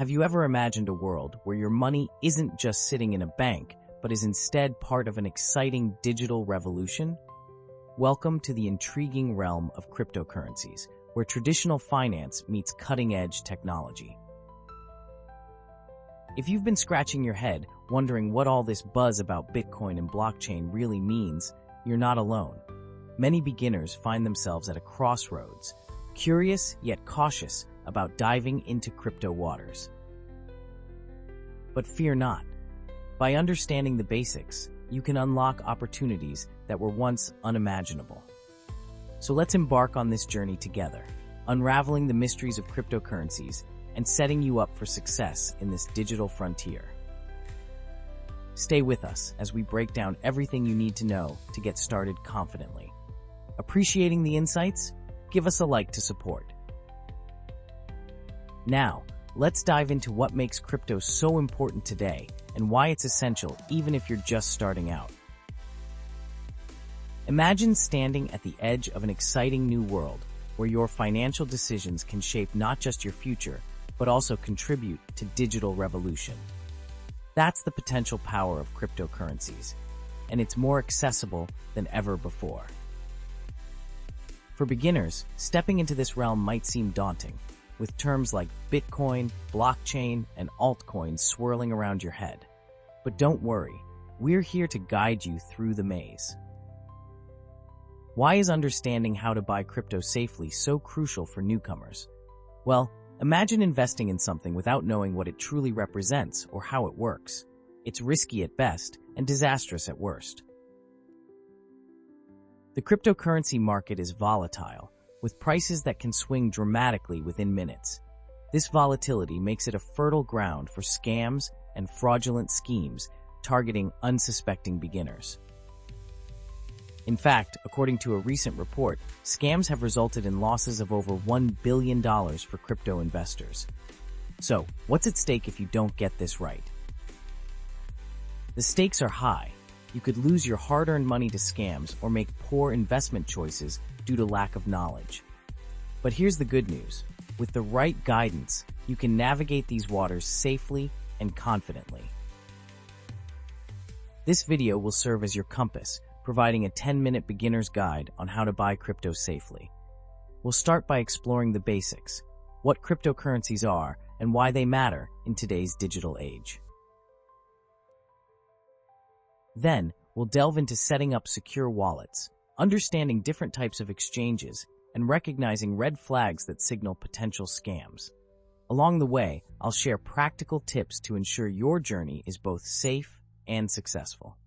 Have you ever imagined a world where your money isn't just sitting in a bank, but is instead part of an exciting digital revolution? Welcome to the intriguing realm of cryptocurrencies, where traditional finance meets cutting-edge technology. If you've been scratching your head, wondering what all this buzz about Bitcoin and blockchain really means, you're not alone. Many beginners find themselves at a crossroads, curious yet cautious about diving into crypto waters. But fear not. By understanding the basics, you can unlock opportunities that were once unimaginable. So let's embark on this journey together, unraveling the mysteries of cryptocurrencies and setting you up for success in this digital frontier. Stay with us as we break down everything you need to know to get started confidently. Appreciating the insights? Give us a like to support. Now, let's dive into what makes crypto so important today and why it's essential even if you're just starting out. Imagine standing at the edge of an exciting new world where your financial decisions can shape not just your future, but also contribute to digital revolution. That's the potential power of cryptocurrencies, and it's more accessible than ever before. For beginners, stepping into this realm might seem daunting, with terms like Bitcoin, blockchain, and altcoins swirling around your head. But don't worry, we're here to guide you through the maze. Why is understanding how to buy crypto safely so crucial for newcomers? Well, imagine investing in something without knowing what it truly represents or how it works. It's risky at best and disastrous at worst. The cryptocurrency market is volatile, with prices that can swing dramatically within minutes. This volatility makes it a fertile ground for scams and fraudulent schemes targeting unsuspecting beginners. In fact, according to a recent report, scams have resulted in losses of over $1 billion for crypto investors. So, what's at stake if you don't get this right? The stakes are high. You could lose your hard-earned money to scams or make poor investment choices due to lack of knowledge. But here's the good news. With the right guidance, you can navigate these waters safely and confidently. This video will serve as your compass, providing a 10-minute beginner's guide on how to buy crypto safely. We'll start by exploring the basics, what cryptocurrencies are and why they matter in today's digital age. Then, we'll delve into setting up secure wallets, understanding different types of exchanges, and recognizing red flags that signal potential scams. Along the way, I'll share practical tips to ensure your journey is both safe and successful.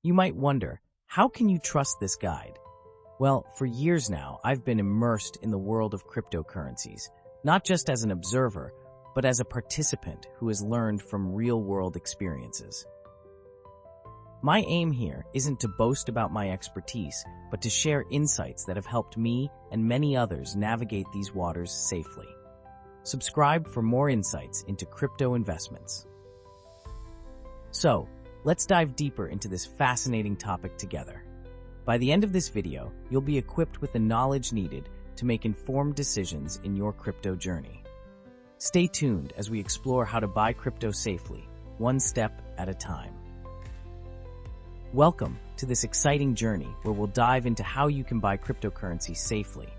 You might wonder, how can you trust this guide? Well, for years now, I've been immersed in the world of cryptocurrencies, not just as an observer, but as a participant who has learned from real-world experiences. My aim here isn't to boast about my expertise, but to share insights that have helped me and many others navigate these waters safely. Subscribe for more insights into crypto investments. So, let's dive deeper into this fascinating topic together. By the end of this video, you'll be equipped with the knowledge needed to make informed decisions in your crypto journey. Stay tuned as we explore how to buy crypto safely, one step at a time. Welcome to this exciting journey where we'll dive into how you can buy cryptocurrency safely.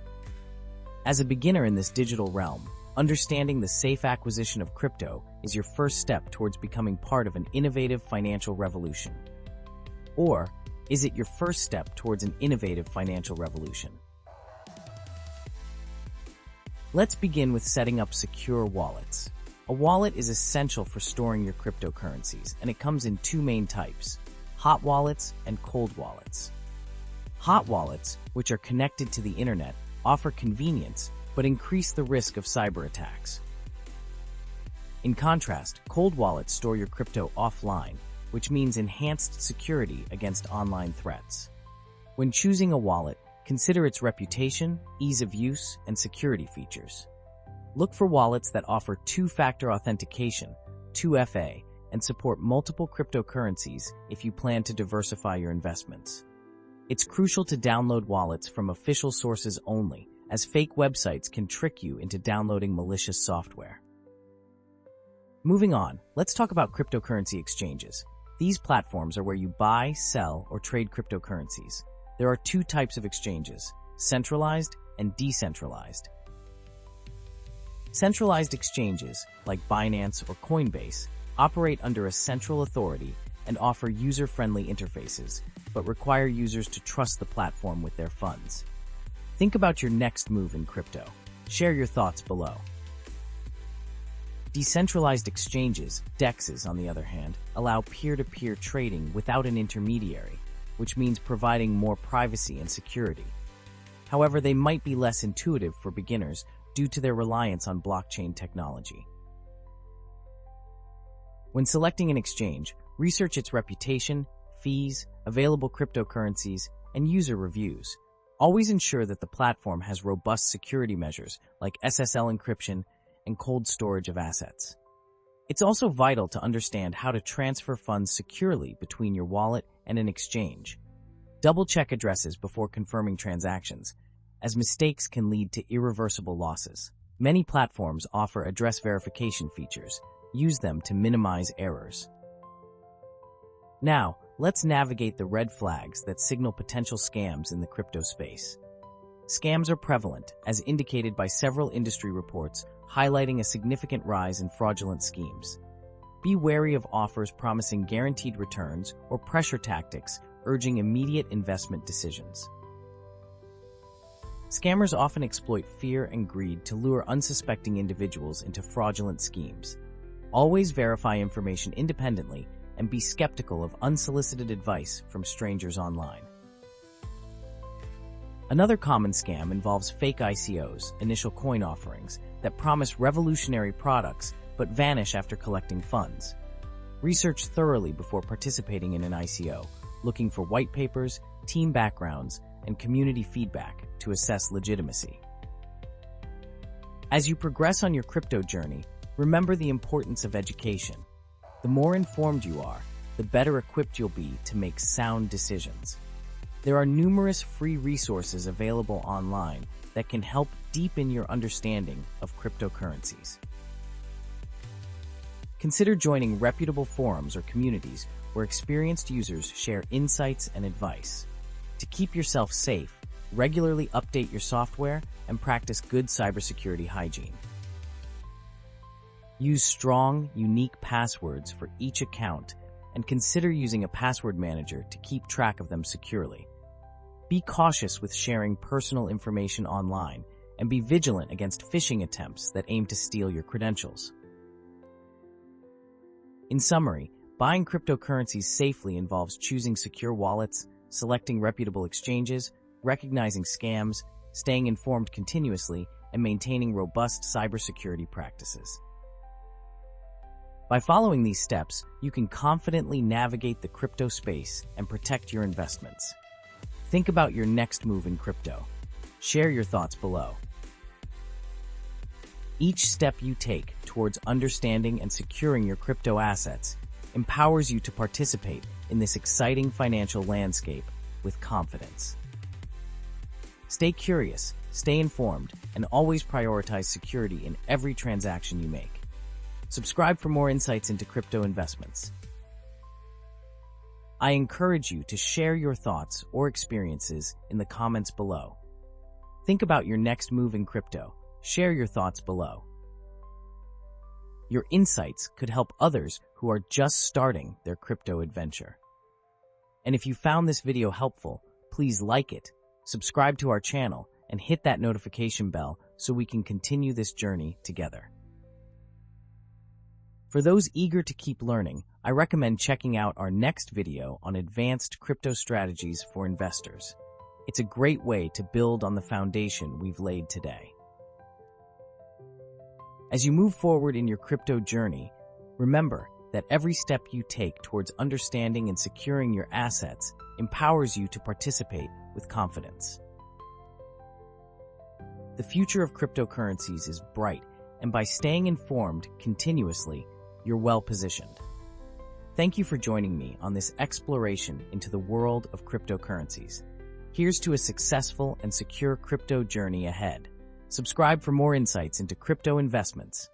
As a beginner in this digital realm, understanding the safe acquisition of crypto is your first step towards becoming part of an innovative financial revolution. Or is it your first step towards an innovative financial revolution? Let's begin with setting up secure wallets. A wallet is essential for storing your cryptocurrencies, and it comes in two main types: hot wallets and cold wallets. Hot wallets, which are connected to the internet, offer convenience but increase the risk of cyber attacks. In contrast, cold wallets store your crypto offline, which means enhanced security against online threats. When choosing a wallet, consider its reputation, ease of use, and security features. Look for wallets that offer two-factor authentication, 2FA, and support multiple cryptocurrencies if you plan to diversify your investments. It's crucial to download wallets from official sources only, as fake websites can trick you into downloading malicious software. Moving on, let's talk about cryptocurrency exchanges. These platforms are where you buy, sell, or trade cryptocurrencies. There are two types of exchanges: centralized and decentralized. Centralized exchanges, like Binance or Coinbase, operate under a central authority and offer user-friendly interfaces, but require users to trust the platform with their funds. Think about your next move in crypto. Share your thoughts below. Decentralized exchanges, DEXs, on the other hand, allow peer-to-peer trading without an intermediary, which means providing more privacy and security. However, they might be less intuitive for beginners due to their reliance on blockchain technology. When selecting an exchange, research its reputation, fees, available cryptocurrencies, and user reviews. Always ensure that the platform has robust security measures like SSL encryption and cold storage of assets. It's also vital to understand how to transfer funds securely between your wallet and an exchange. Double-check addresses before confirming transactions, as mistakes can lead to irreversible losses. Many platforms offer address verification features. Use them to minimize errors. Now, let's navigate the red flags that signal potential scams in the crypto space. Scams are prevalent, as indicated by several industry reports highlighting a significant rise in fraudulent schemes. Be wary of offers promising guaranteed returns or pressure tactics urging immediate investment decisions. Scammers often exploit fear and greed to lure unsuspecting individuals into fraudulent schemes. Always verify information independently and be skeptical of unsolicited advice from strangers online. Another common scam involves fake ICOs, initial coin offerings, that promise revolutionary products but vanish after collecting funds. Research thoroughly before participating in an ICO, looking for white papers, team backgrounds, and community feedback to assess legitimacy. As you progress on your crypto journey, remember the importance of education. The more informed you are, the better equipped you'll be to make sound decisions. There are numerous free resources available online that can help deepen your understanding of cryptocurrencies. Consider joining reputable forums or communities where experienced users share insights and advice. To keep yourself safe, regularly update your software and practice good cybersecurity hygiene. Use strong, unique passwords for each account and consider using a password manager to keep track of them securely. Be cautious with sharing personal information online and be vigilant against phishing attempts that aim to steal your credentials. In summary, buying cryptocurrencies safely involves choosing secure wallets, selecting reputable exchanges, recognizing scams, staying informed continuously, and maintaining robust cybersecurity practices. By following these steps, you can confidently navigate the crypto space and protect your investments. Think about your next move in crypto. Share your thoughts below. Each step you take towards understanding and securing your crypto assets empowers you to participate in this exciting financial landscape with confidence. Stay curious, stay informed, and always prioritize security in every transaction you make. Subscribe for more insights into crypto investments. I encourage you to share your thoughts or experiences in the comments below. Think about your next move in crypto. Share your thoughts below. Your insights could help others who are just starting their crypto adventure. And if you found this video helpful, please like it, subscribe to our channel, and hit that notification bell so we can continue this journey together. For those eager to keep learning, I recommend checking out our next video on advanced crypto strategies for investors. It's a great way to build on the foundation we've laid today. As you move forward in your crypto journey, remember that every step you take towards understanding and securing your assets empowers you to participate with confidence. The future of cryptocurrencies is bright, and by staying informed continuously, you're well-positioned. Thank you for joining me on this exploration into the world of cryptocurrencies. Here's to a successful and secure crypto journey ahead. Subscribe for more insights into crypto investments.